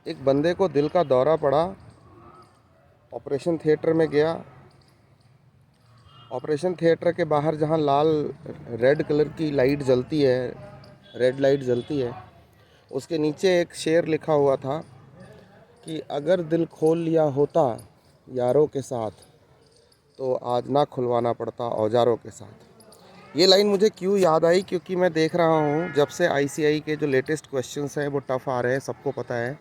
एक बंदे को दिल का दौरा पड़ा, ऑपरेशन थिएटर में गया। ऑपरेशन थिएटर के बाहर जहाँ लाल रेड कलर की लाइट जलती है, रेड लाइट जलती है, उसके नीचे एक शेर लिखा हुआ था कि अगर दिल खोल लिया होता यारों के साथ तो आज ना खुलवाना पड़ता औजारों के साथ। ये लाइन मुझे क्यों याद आई, क्योंकि मैं देख रहा हूँ जब से आईसीआई के जो लेटेस्ट क्वेश्चंस हैं वो टफ़ आ रहे हैं, सबको पता है।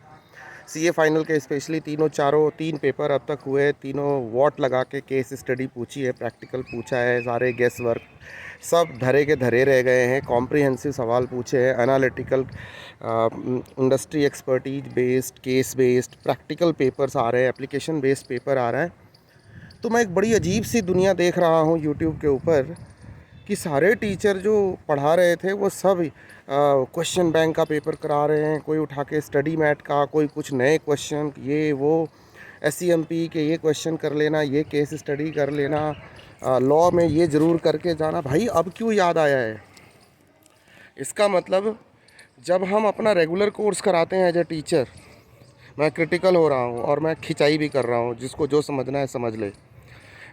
सीए फाइनल के स्पेशली तीन पेपर अब तक हुए, तीनों वॉट लगा के केस स्टडी पूछी है, प्रैक्टिकल पूछा है, सारे गेस वर्क सब धरे के धरे रह गए हैं। कॉम्प्रिहेंसिव सवाल पूछे हैं, analytical, industry expertise based, case based practical papers आ रहे हैं, एप्लीकेशन बेस्ड पेपर आ रहा है। तो मैं एक बड़ी अजीब सी दुनिया देख रहा हूँ यूट्यूब के ऊपर कि सारे टीचर जो पढ़ा रहे थे वो सब क्वेश्चन बैंक का पेपर करा रहे हैं। कोई उठा के स्टडी मैट का, कोई कुछ नए क्वेश्चन, ये वो एसईएमपी के ये क्वेश्चन कर लेना, ये केस स्टडी कर लेना, लॉ में ये ज़रूर करके जाना। भाई अब क्यों याद आया है? इसका मतलब जब हम अपना रेगुलर कोर्स कराते हैं एज ए टीचर, मैं क्रिटिकल हो रहा हूँ और मैं खिंचाई भी कर रहा हूँ, जिसको जो समझना है समझ ले।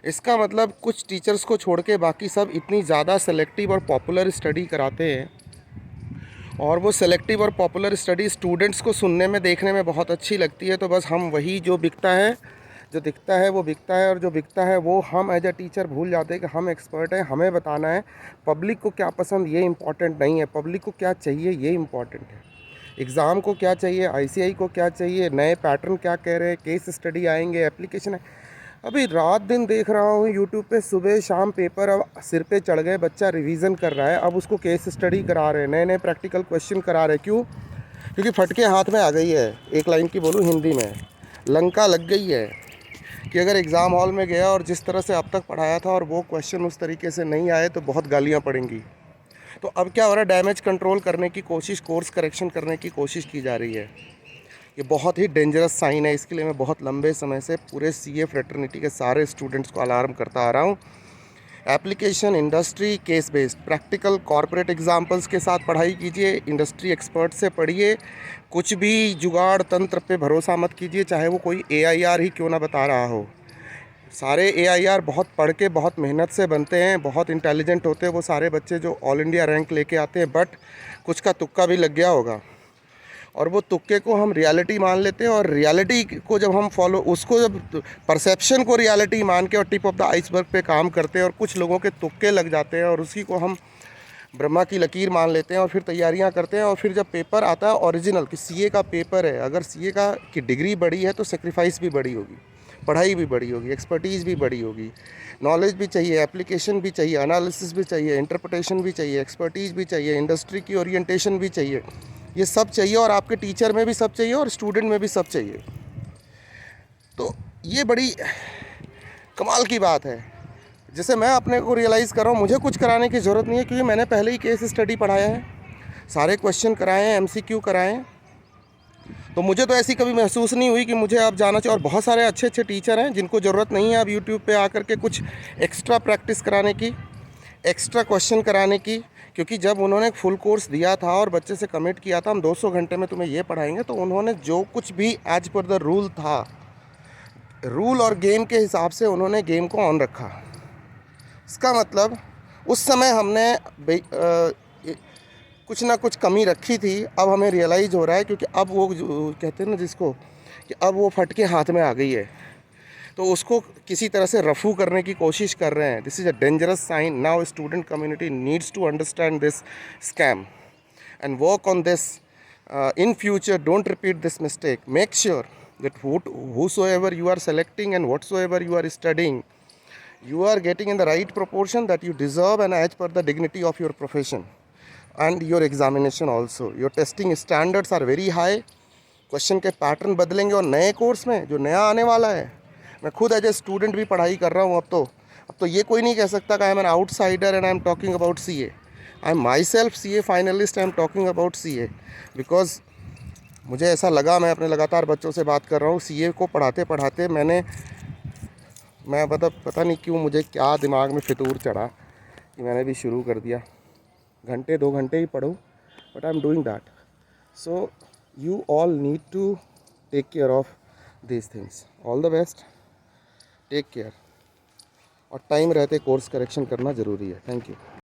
इसका मतलब कुछ टीचर्स को छोड़ के बाकी सब इतनी ज़्यादा सेलेक्टिव और पॉपुलर स्टडी कराते हैं, और वो सेलेक्टिव और पॉपुलर स्टडी स्टूडेंट्स को सुनने में देखने में बहुत अच्छी लगती है। तो बस हम वही जो बिकता है, जो दिखता है वो बिकता है, और जो बिकता है वो हम एज ए टीचर भूल जाते हैं कि हम एक्सपर्ट हैं, हमें बताना है। पब्लिक को क्या पसंद ये इम्पॉर्टेंट नहीं है, पब्लिक को क्या चाहिए ये इम्पॉर्टेंट है। एग्ज़ाम को क्या चाहिए, आईसीआई को क्या चाहिए, नए पैटर्न क्या कह रहे हैं, केस स्टडी आएंगे, एप्लीकेशन है। अभी रात दिन देख रहा हूँ यूट्यूब पे, सुबह शाम पेपर अब सिर पे चढ़ गए, बच्चा रिवीजन कर रहा है, अब उसको केस स्टडी करा रहे हैं, नए नए प्रैक्टिकल क्वेश्चन करा रहे हैं। क्यों? क्योंकि फटके हाथ में आ गई है। एक लाइन की बोलूँ हिंदी में, लंका लग गई है कि अगर एग्ज़ाम हॉल में गया और जिस तरह से अब तक पढ़ाया था और वो क्वेश्चन उस तरीके से नहीं आए तो बहुत गालियाँ पड़ेंगी। तो अब क्या हो रहा है, डैमेज कंट्रोल करने की कोशिश, कोर्स करेक्शन करने की कोशिश की जा रही है। ये बहुत ही डेंजरस साइन है। इसके लिए मैं बहुत लंबे समय से पूरे सीए फ्रेटर्निटी के सारे स्टूडेंट्स को अलार्म करता आ रहा हूँ। Application, industry, case based, practical, corporate examples के साथ पढ़ाई कीजिए, इंडस्ट्री एक्सपर्ट से पढ़िए। कुछ भी जुगाड़ तंत्र पे भरोसा मत कीजिए, चाहे वो कोई एआईआर ही क्यों ना बता रहा हो। सारे एआईआर बहुत पढ़ के बहुत मेहनत से बनते हैं, बहुत इंटेलिजेंट होते हैं वो सारे बच्चे जो ऑल इंडिया रैंक लेके आते हैं, बट कुछ का तुक्का भी लग गया होगा और वो तुक्के को हम रियलिटी मान लेते हैं। और रियलिटी को जब हम फॉलो, उसको जब परसेप्शन को रियलिटी मान के और टिप ऑफ द आइसबर्ग पे काम करते हैं, और कुछ लोगों के तुक्के लग जाते हैं और उसी को हम ब्रह्मा की लकीर मान लेते हैं और फिर तैयारियां करते हैं। और फिर जब पेपर आता है ओरिजिनल कि सीए का पेपर है, अगर सीए का की डिग्री बड़ी है तो सेक्रीफाइस भी बड़ी होगी, पढ़ाई भी बड़ी होगी, एक्सपर्टीज़ भी बड़ी होगी, नॉलेज भी चाहिए, एप्लीकेशन भी चाहिए, एनालिसिस भी चाहिए, इंटरप्रिटेशन भी चाहिए, एक्सपर्टीज़ भी चाहिए, इंडस्ट्री की ओरिएंटेशन भी चाहिए। ये सब चाहिए, और आपके टीचर में भी सब चाहिए और स्टूडेंट में भी सब चाहिए। तो ये बड़ी कमाल की बात है। जैसे मैं अपने को रियलाइज़ कर रहा हूँ, मुझे कुछ कराने की ज़रूरत नहीं है, क्योंकि मैंने पहले ही केस स्टडी पढ़ाया है, सारे क्वेश्चन कराए हैं, एमसीक्यू कराए हैं। तो मुझे तो ऐसी कभी महसूस नहीं हुई कि मुझे अब जाना चाहिए। और बहुत सारे अच्छे अच्छे टीचर हैं जिनको ज़रूरत नहीं है अब यूट्यूब पे आकर के कुछ एक्स्ट्रा प्रैक्टिस कराने की, एक्स्ट्रा क्वेश्चन कराने की। क्योंकि जब उन्होंने एक फुल कोर्स दिया था और बच्चे से कमिट किया था हम 200 घंटे में तुम्हें ये पढ़ाएंगे, तो उन्होंने जो कुछ भी एज पर द रूल था, रूल और गेम के हिसाब से उन्होंने गेम को ऑन रखा। इसका मतलब उस समय हमने कुछ ना कुछ कमी रखी थी, अब हमें रियलाइज़ हो रहा है। क्योंकि अब वो कहते हैं ना जिसको, कि अब वो फटके हाथ में आ गई है, तो उसको किसी तरह से रफू करने की कोशिश कर रहे हैं। This is a dangerous sign. Now student community needs to understand this scam and work on this in future. Don't repeat this mistake. Make sure that whosoever you are selecting and whatsoever you are studying, you are getting in the right proportion that you deserve and as per the dignity of your profession and your examination also. Your testing standards are very high. Question के pattern बदलेंगे, और नए course में जो नया आने वाला है, मैं खुद एज ए स्टूडेंट भी पढ़ाई कर रहा हूँ। अब तो ये कोई नहीं कह सकता कि I am an outsider and I am talking about CA. I am my self CA finalist, I am talking about CA because मुझे ऐसा लगा, मैं अपने लगातार बच्चों से बात कर रहा हूँ, सीए को पढ़ाते पढ़ाते मैं पता नहीं क्यों मुझे क्या दिमाग में फितूर चढ़ा कि मैंने भी शुरू कर दिया। घंटे 2 घंटे ही पढ़ूँ, but I am doing that. So you all need to take care of these things. All the best, take care. और टाइम रहते कोर्स करेक्शन करना ज़रूरी है। Thank you.